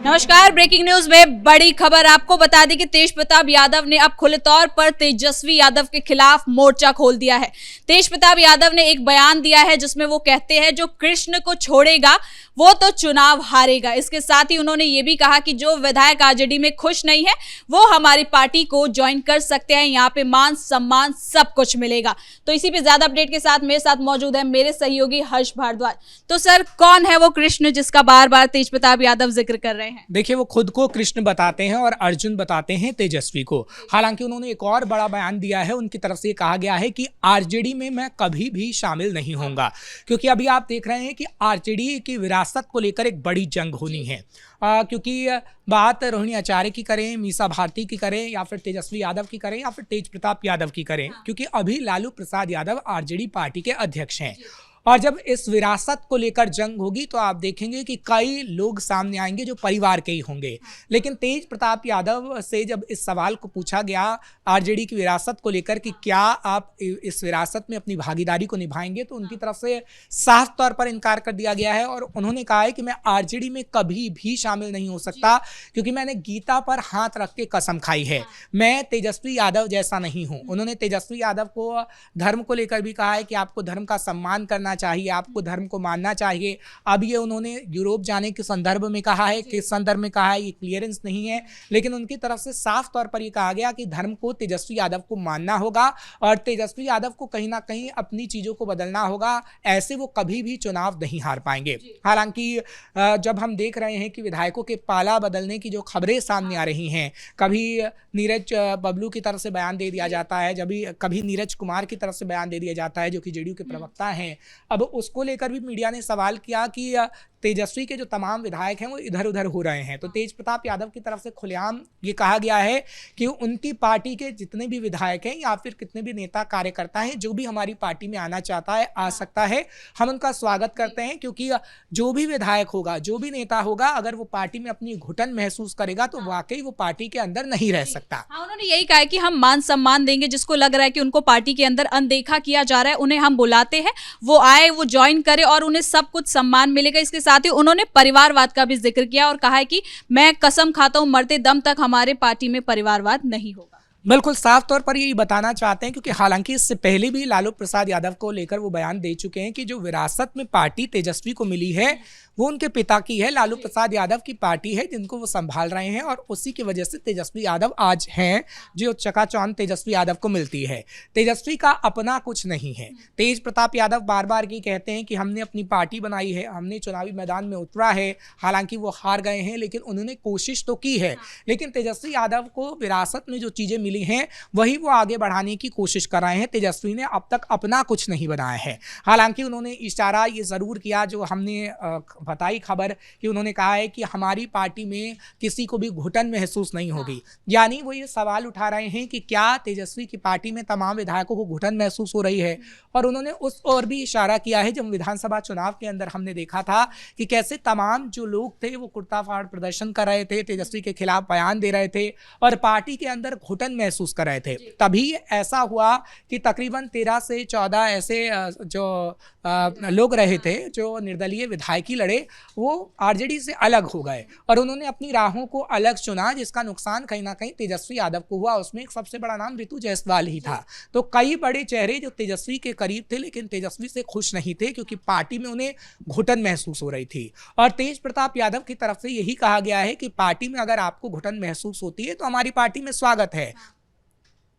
नमस्कार। Breaking news में बड़ी खबर आपको बता दें कि तेज प्रताप यादव ने अब खुले तौर पर तेजस्वी यादव के खिलाफ मोर्चा खोल दिया है। तेज प्रताप यादव ने एक बयान दिया है जिसमें वो कहते हैं जो कृष्ण को छोड़ेगा वो तो चुनाव हारेगा। इसके साथ ही उन्होंने ये भी कहा कि जो विधायक आरजेडी में खुश नहीं है वो हमारी पार्टी को ज्वाइन कर सकते हैं, यहाँ पे मान सम्मान सब कुछ मिलेगा। तो इसी पे ज्यादा अपडेट के साथ मेरे साथ मौजूद है मेरे सहयोगी हर्ष भारद्वाज। तो सर, कौन है वो कृष्ण जिसका बार बार तेज प्रताप यादव जिक्र कर रहे हैं? देखिए, वो खुद को कृष्ण बताते हैं और अर्जुन बताते हैं तेजस्वी को। हालांकि उन्होंने एक और बड़ा बयान दिया है, उनकी तरफ से कहा गया है कि आरजेडी में मैं कभी भी शामिल नहीं होऊंगा, क्योंकि अभी आप देख रहे हैं कि आरजेडी की विरासत को लेकर एक बड़ी जंग होनी है। क्योंकि बात रोहिणी आचार्य की करें, मीसा भारती की करें, या फिर तेजस्वी यादव की करें, या फिर तेज प्रताप यादव की करें, क्योंकि अभी लालू प्रसाद यादव आरजेडी पार्टी के अध्यक्ष हैं। और जब इस विरासत को लेकर जंग होगी तो आप देखेंगे कि कई लोग सामने आएंगे जो परिवार के ही होंगे। लेकिन तेज प्रताप यादव से जब इस सवाल को पूछा गया आरजेडी की विरासत को लेकर कि क्या आप इस विरासत में अपनी भागीदारी को निभाएंगे, तो उनकी तरफ से साफ तौर पर इनकार कर दिया गया है। और उन्होंने कहा है कि मैं आरजेडी में कभी भी शामिल नहीं हो सकता, क्योंकि मैंने गीता पर हाथ रख के कसम खाई है, मैं तेजस्वी यादव जैसा नहीं हूँ। उन्होंने तेजस्वी यादव को धर्म को लेकर भी कहा है कि आपको धर्म का सम्मान करना चाहिए, आपको धर्म को मानना चाहिए। अब ये उन्होंने यूरोप जाने के संदर्भ में कहा है, किस संदर्भ में कहा है ये क्लियरेंस नहीं है, लेकिन उनकी तरफ से साफ तौर पर ये कहा गया कि धर्म को तेजस्वी यादव को मानना होगा और तेजस्वी यादव को कहीं ना कहीं अपनी चीजों को बदलना होगा, ऐसे वो कभी भी चुनाव नहीं हार पाएंगे। हालांकि जब हम देख रहे हैं कि विधायकों के पाला बदलने की जो खबरें सामने आ रही हैं, कभी नीरज बबलू की तरफ से बयान दे दिया जाता है, जब कभी नीरज कुमार की तरफ से बयान दे दिया जाता है जो कि जेडीयू के प्रवक्ता हैं। अब उसको लेकर भी मीडिया ने सवाल किया कि तेजस्वी के जो तमाम विधायक हैं वो इधर उधर हो रहे हैं। तो तेज प्रताप यादव की तरफ से खुलेआम ये कहा गया है कि उनकी पार्टी के जितने भी विधायक हैं या फिर कितने भी नेता कार्यकर्ता हैं, जो भी हमारी पार्टी में आना चाहता है आ सकता है, हम उनका स्वागत करते हैं। क्योंकि जो भी विधायक होगा, जो भी नेता होगा, अगर वो पार्टी में अपनी घुटन महसूस करेगा तो वाकई वो पार्टी के अंदर नहीं रह सकता। हाँ, उन्होंने यही कहा है कि हम मान सम्मान देंगे, जिसको लग रहा है कि उनको पार्टी के अंदर अनदेखा किया जा रहा है उन्हें हम बुलाते हैं, वो आए, वो ज्वाइन करे और उन्हें सब कुछ सम्मान मिलेगा। इसके साथ ही उन्होंने परिवारवाद का भी जिक्र किया और कहा है कि मैं कसम खाता हूं मरते दम तक हमारे पार्टी में परिवारवाद नहीं होगा। बिल्कुल साफ तौर पर यही बताना चाहते हैं, क्योंकि हालांकि इससे पहले भी लालू प्रसाद यादव को लेकर वो बयान दे चुके हैं कि जो विरासत में पार्टी तेजस्वी को मिली है वो उनके पिता की है, लालू प्रसाद यादव की पार्टी है जिनको वो संभाल रहे हैं, और उसी की वजह से तेजस्वी यादव आज हैं जो चकाचौंध तेजस्वी यादव को मिलती है। तेजस्वी का अपना कुछ नहीं है। तेज प्रताप यादव बार बार ये कहते हैं कि हमने अपनी पार्टी बनाई है, हमने चुनावी मैदान में उतरा है, हालांकि वो हार गए हैं लेकिन उन्होंने कोशिश तो की है। लेकिन तेजस्वी यादव को विरासत में जो चीज़ें मिली हैं वही वो आगे बढ़ाने की कोशिश कर रहे हैं। तेजस्वी ने अब तक अपना कुछ नहीं बनाया है। हालांकि उन्होंने इशारा ये ज़रूर किया, जो हमने बताई खबर, कि उन्होंने कहा है कि हमारी पार्टी में किसी को भी घुटन महसूस नहीं होगी। यानी वो ये सवाल उठा रहे हैं कि क्या तेजस्वी की पार्टी में तमाम विधायकों को घुटन महसूस हो रही है। और उन्होंने उस और भी इशारा किया है, जब विधानसभा चुनाव के अंदर हमने देखा था कि कैसे तमाम जो लोग थे वो कुर्ता फाड़ प्रदर्शन कर रहे थे, तेजस्वी के खिलाफ बयान दे रहे थे और पार्टी के अंदर घुटन महसूस कर रहे थे। तभी ऐसा हुआ कि तकरीबन 13 से 14 ऐसे जो लोग रहे थे जो निर्दलीय विधायकी लड़े, वो आरजेडी से अलग हो गए और उन्होंने अपनी राहों को अलग चुना, जिसका नुकसान कहीं ना कहीं तेजस्वी यादव को हुआ। उसमें एक सबसे बड़ा नाम ऋतु जायसवाल ही था। तो कई बड़े चेहरे जो तेजस्वी के करीब थे लेकिन तेजस्वी से खुश नहीं थे, क्योंकि पार्टी में उन्हें घुटन महसूस हो रही थी। और तेज प्रताप यादव की तरफ से यही कहा गया है कि पार्टी में अगर आपको घुटन महसूस होती है तो हमारी पार्टी में स्वागत है,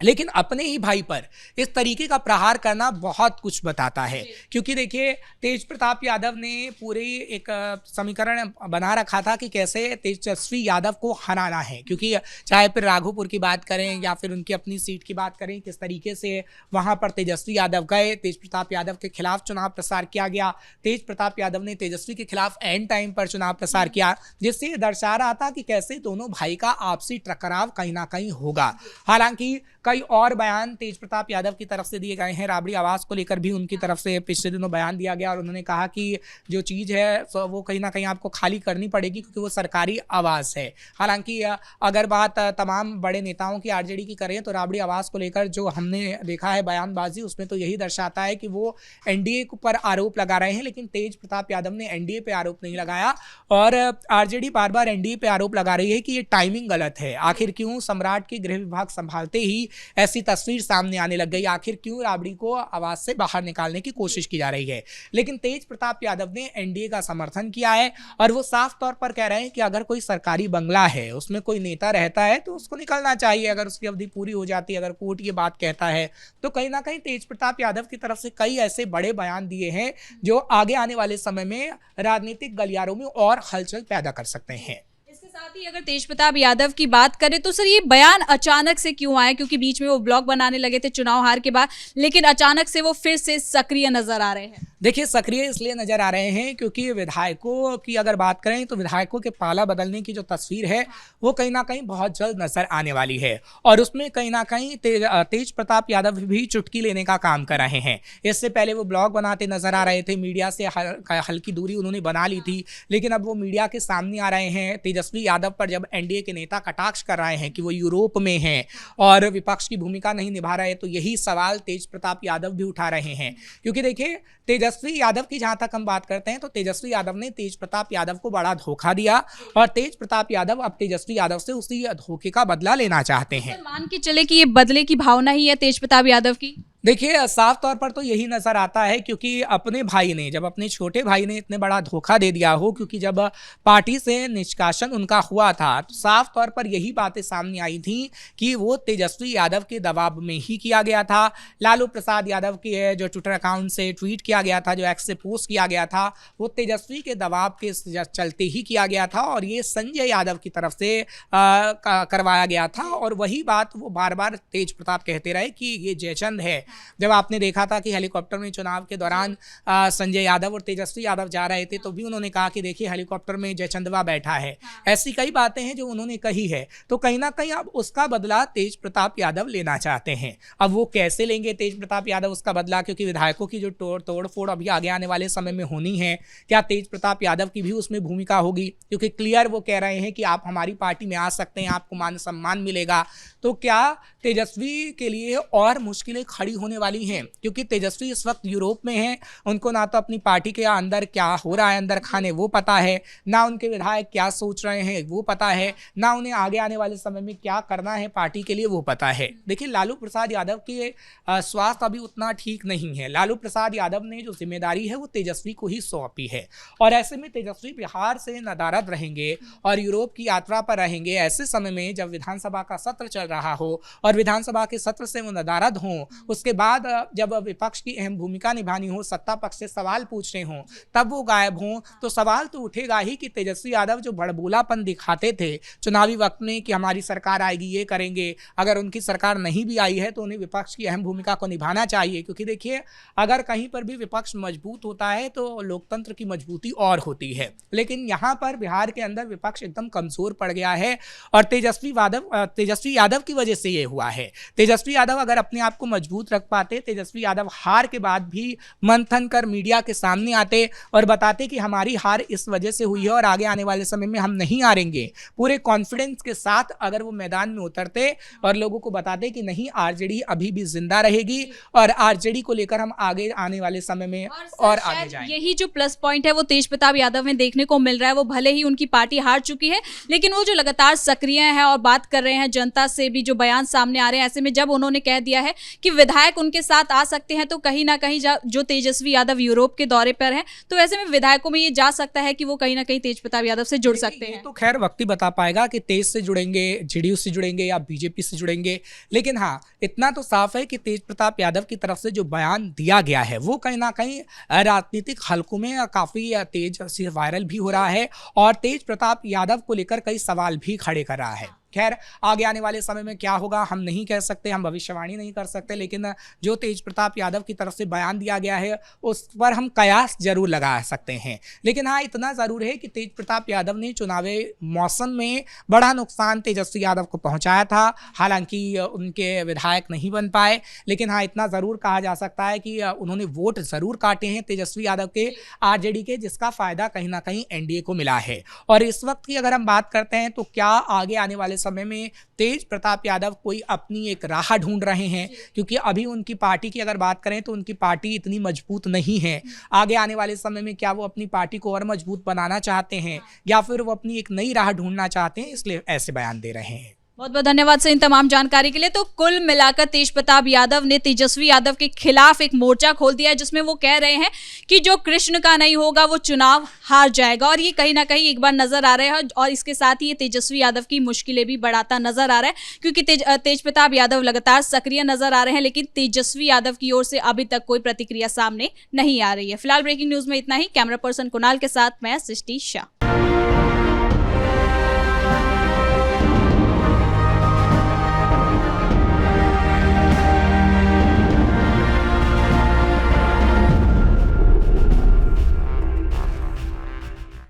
लेकिन अपने ही भाई पर इस तरीके का प्रहार करना बहुत कुछ बताता है। क्योंकि देखिए, तेज प्रताप यादव ने पूरे एक समीकरण बना रखा था कि कैसे तेजस्वी यादव को हराना है। क्योंकि चाहे फिर राघोपुर की बात करें या फिर उनकी अपनी सीट की बात करें, किस तरीके से वहां पर तेजस्वी यादव गए, तेज प्रताप यादव के खिलाफ चुनाव प्रसार किया गया। तेज प्रताप यादव ने तेजस्वी के खिलाफ एंड टाइम पर चुनाव प्रसार किया, जिससे दर्शा रहा था कि कैसे दोनों भाई का आपसी टकराव कहीं ना कहीं होगा। हालांकि कई और बयान तेज प्रताप यादव की तरफ से दिए गए हैं। राबड़ी आवास को लेकर भी उनकी तरफ से पिछले दिनों बयान दिया गया और उन्होंने कहा कि जो चीज़ है वो कहीं ना कहीं आपको खाली करनी पड़ेगी क्योंकि वो सरकारी आवास है। हालांकि अगर बात तमाम बड़े नेताओं की आरजेडी की करें तो राबड़ी आवास को लेकर जो हमने देखा है बयानबाजी, उसमें तो यही दर्शाता है कि वो एनडीए पर आरोप लगा रहे हैं, लेकिन तेज प्रताप यादव ने एनडीए पे आरोप नहीं लगाया। और आरजेडी बार बार एनडीए पे आरोप लगा रही है कि ये टाइमिंग गलत है। आखिर क्यों सम्राट के गृह विभाग संभालते ही ऐसी तस्वीर सामने आने लग गई, आखिर क्यों राबड़ी को आवास से बाहर निकालने की कोशिश की जा रही है। लेकिन तेज प्रताप यादव ने एनडीए का समर्थन किया है और वो साफ तौर पर कह रहे हैं कि अगर कोई सरकारी बंगला है, उसमें कोई नेता रहता है तो उसको निकलना चाहिए अगर उसकी अवधि पूरी हो जाती है। अगर कोर्ट ये बात कहता है तो कहीं ना कहीं तेज प्रताप यादव की तरफ से कई ऐसे बड़े बयान दिए हैं जो आगे आने वाले समय में राजनीतिक गलियारों में और हलचल पैदा कर सकते हैं। इसके साथ ही अगर तेज प्रताप यादव की बात करें तो सर ये बयान अचानक से क्यों आए, क्योंकि बीच में वो ब्लॉग बनाने लगे थे चुनाव हार के बाद, लेकिन अचानक से वो फिर से सक्रिय नजर आ रहे हैं। देखिए, सक्रिय इसलिए नजर आ रहे हैं क्योंकि विधायकों की अगर बात करें तो विधायकों के पाला बदलने की जो तस्वीर है वो कहीं ना कहीं बहुत जल्द नजर आने वाली है और उसमें कहीं ना कहीं तेज प्रताप यादव भी चुटकी लेने का काम कर रहे हैं। इससे पहले वो ब्लॉग बनाते नजर आ रहे थे, मीडिया से हल्की दूरी उन्होंने बना ली थी, लेकिन अब वो मीडिया के सामने आ रहे हैं। तेजस्वी यादव पर जब एनडीए के नेता कटाक्ष कर रहे हैं कि वो यूरोप में हैं और विपक्ष की भूमिका नहीं निभा रहे, तो यही सवाल तेज प्रताप यादव भी उठा रहे हैं। क्योंकि देखिए, तेजस्वी यादव की जहां तक हम बात करते हैं तो तेजस्वी यादव ने तेज प्रताप यादव को बड़ा धोखा दिया और तेज प्रताप यादव अब तेजस्वी यादव से उसी धोखे का बदला लेना चाहते हैं। मान के चले कि ये बदले की भावना ही है तेज प्रताप यादव की। देखिए, साफ तौर पर तो यही नजर आता है क्योंकि अपने भाई ने, जब अपने छोटे भाई ने इतने बड़ा धोखा दे दिया हो, क्योंकि जब पार्टी से निष्कासन उनका हुआ था तो साफ तौर पर यही बातें सामने आई थी कि वो तेजस्वी यादव के दबाव में ही किया गया था। लालू प्रसाद यादव के जो ट्विटर अकाउंट से ट्वीट किया गया था, जो एक्स से पोस्ट किया गया था, वो तेजस्वी के दबाव के चलते ही किया गया था और ये संजय यादव की तरफ से करवाया गया था। और वही बात वो बार बार तेज प्रताप कहते रहे कि ये जयचंद है। जब आपने देखा था कि हेलीकॉप्टर में चुनाव के दौरान संजय यादव और तेजस्वी यादव जा रहे थे तो भी उन्होंने कहा कि देखिए हेलीकॉप्टर में जयचंदवा बैठा है। ऐसी कई बातें हैं जो उन्होंने कही है, तो कहीं ना कहीं अब उसका बदला तेज प्रताप यादव लेना चाहते हैं। अब वो कैसे लेंगे तेज प्रताप यादव उसका बदला, क्योंकि विधायकों की जो तोड़फोड़ अभी आगे आने वाले समय में होनी है, क्या तेज प्रताप यादव की भी उसमें भूमिका होगी? क्योंकि क्लियर वो कह रहे हैं कि आप हमारी पार्टी में आ सकते हैं, आपको मान सम्मान मिलेगा। तो क्या तेजस्वी के लिए और मुश्किलें खड़ी होने वाली हैं? क्योंकि तेजस्वी इस वक्त यूरोप में हैं, उनको ना तो अपनी पार्टी के अंदर क्या हो रहा है अंदर खाने वो पता है, ना उनके विधायक क्या सोच रहे हैं वो पता है, ना उन्हें आगे आने वाले समय में क्या करना है पार्टी के लिए वो पता है। देखिए, लालू प्रसाद यादव के स्वास्थ्य अभी उतना ठीक नहीं है। लालू प्रसाद यादव ने जो जिम्मेदारी है वो तेजस्वी को ही सौंपी है और ऐसे में तेजस्वी बिहार से नदारद रहेंगे और यूरोप की यात्रा पर रहेंगे। ऐसे समय में जब विधानसभा का सत्र चल रहा हो और विधानसभा के सत्र से वो नदारद हों, उसके बाद जब विपक्ष की अहम भूमिका निभानी हो, सत्ता पक्ष से सवाल पूछने हों, तब वो गायब हों, तो सवाल तो उठेगा ही कि तेजस्वी यादव जो बड़बोलापन दिखाते थे चुनावी वक्त में कि हमारी सरकार आएगी, ये करेंगे, अगर उनकी सरकार नहीं भी आई है तो उन्हें विपक्ष की अहम भूमिका को निभाना चाहिए। क्योंकि देखिए, अगर कहीं पर भी विपक्ष मजबूत होता है तो लोकतंत्र की मजबूती और होती है, लेकिन यहाँ पर बिहार के अंदर विपक्ष एकदम कमजोर पड़ गया है और तेजस्वी यादव की वजह से ये हुआ है। तेजस्वी यादव अगर अपने आप को मजबूत रख पाते, तेजस्वी यादव हार के बाद भी मंथन कर मीडिया के सामने आते और बताते कि हमारी हार इस वजह से हुई है और आगे आने वाले समय में हम नहीं हारेंगे, पूरे कॉन्फिडेंस के साथ अगर वो मैदान में उतरते और लोगों को बताते कि नहीं, आरजेडी अभी भी जिंदा रहेगी और आरजेडी को लेकर हम आगे आने वाले समय में और आगे जाएंगे। यही जो प्लस पॉइंट है वो तेज प्रताप यादव में देखने को मिल रहा है। वो भले ही उनकी पार्टी हार चुकी है, लेकिन वो जो लगातार सक्रिय है और बात कर रहे हैं, जनता से भी जो बयान सामने आ रहे हैं, ऐसे में जब उन्होंने कह दिया है कि विधायक उनके साथ आ सकते हैं तो कहीं ना कहीं जो तेजस्वी यादव यूरोप के दौरे पर हैं, तो ऐसे में विधायकों में ये जा सकता है कि वो कहीं ना कहीं तेज प्रताप यादव से जुड़ सकते हैं। तो खैर वक्त ही बता पाएगा कि तेज से जुड़ेंगे, जेडीयू से जुड़ेंगे या बीजेपी से जुड़ेंगे, लेकिन हाँ, इतना तो साफ है कि तेज प्रताप यादव की तरफ से जो बयान दिया गया है वो कहीं ना कहीं राजनीतिक हलकों में काफी तेज से वायरल भी हो रहा है और तेज प्रताप यादव को लेकर कई सवाल भी खड़े कर रहा है। खैर आगे आने वाले समय में क्या होगा हम नहीं कह सकते, हम भविष्यवाणी नहीं कर सकते, लेकिन जो तेज प्रताप यादव की तरफ से बयान दिया गया है उस पर हम कयास जरूर लगा सकते हैं। लेकिन हाँ, इतना ज़रूर है कि तेज प्रताप यादव ने चुनावी मौसम में बड़ा नुकसान तेजस्वी यादव को पहुंचाया था। हालांकि उनके विधायक नहीं बन पाए, लेकिन हाँ इतना ज़रूर कहा जा सकता है कि उन्होंने वोट ज़रूर काटे हैं तेजस्वी यादव के, आरजेडी के, जिसका फ़ायदा कहीं ना कहीं एनडीए को मिला है। और इस वक्त की अगर हम बात करते हैं तो क्या आगे आने वाले समय में तेज प्रताप यादव कोई अपनी एक राह ढूंढ रहे हैं, क्योंकि अभी उनकी पार्टी की अगर बात करें तो उनकी पार्टी इतनी मजबूत नहीं है। आगे आने वाले समय में क्या वो अपनी पार्टी को और मजबूत बनाना चाहते हैं या फिर वो अपनी एक नई राह ढूंढना चाहते हैं, इसलिए ऐसे बयान दे रहे हैं। बहुत बहुत धन्यवाद सर इन तमाम जानकारी के लिए। तो कुल मिलाकर तेज प्रताप यादव ने तेजस्वी यादव के खिलाफ एक मोर्चा खोल दिया है, जिसमें वो कह रहे हैं कि जो कृष्ण का नहीं होगा वो चुनाव हार जाएगा, और ये कहीं ना कहीं एक बार नजर आ रहा है। और इसके साथ ही ये तेजस्वी यादव की मुश्किलें भी बढ़ाता नजर आ रहा है, क्योंकि तेज प्रताप यादव लगातार सक्रिय नजर आ रहे हैं, लेकिन तेजस्वी यादव की ओर से अभी तक कोई प्रतिक्रिया सामने नहीं आ रही है। फिलहाल ब्रेकिंग न्यूज में इतना ही। कैमरा पर्सन कुणाल के साथ मैं सृष्टि शाह।